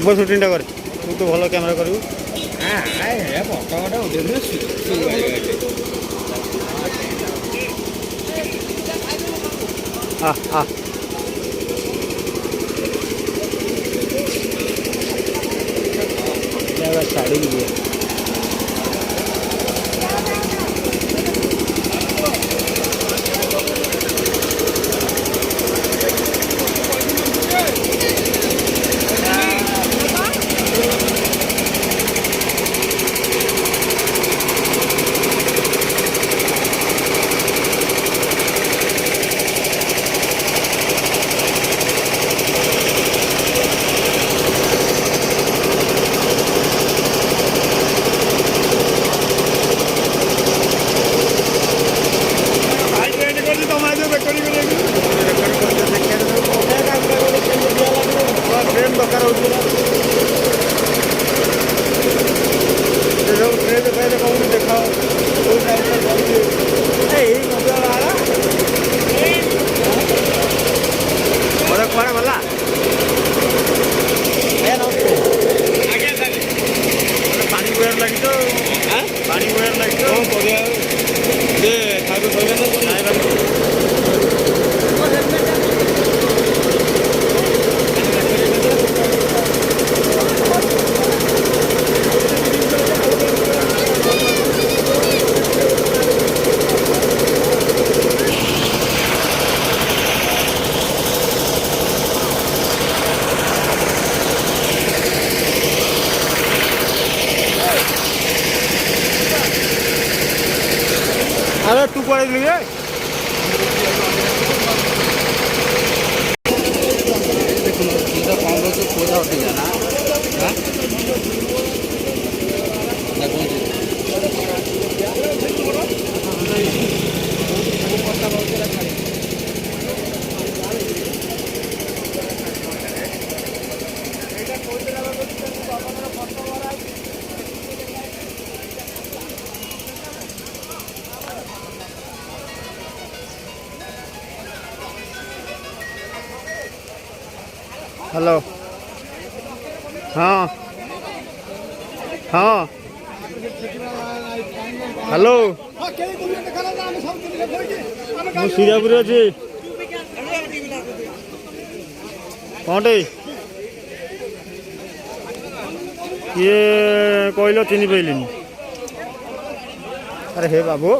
मो शूटिंग कर तू तो भल कैमेरा करू साड़ी भी दिए पानी लगी तो अरे तू कौन लिए हेलो हाँ हाँ हेलो मु सूर्यापुर अच्छी कौटे ये कहल चिन्ह पाइलिनी अरे हे बाबू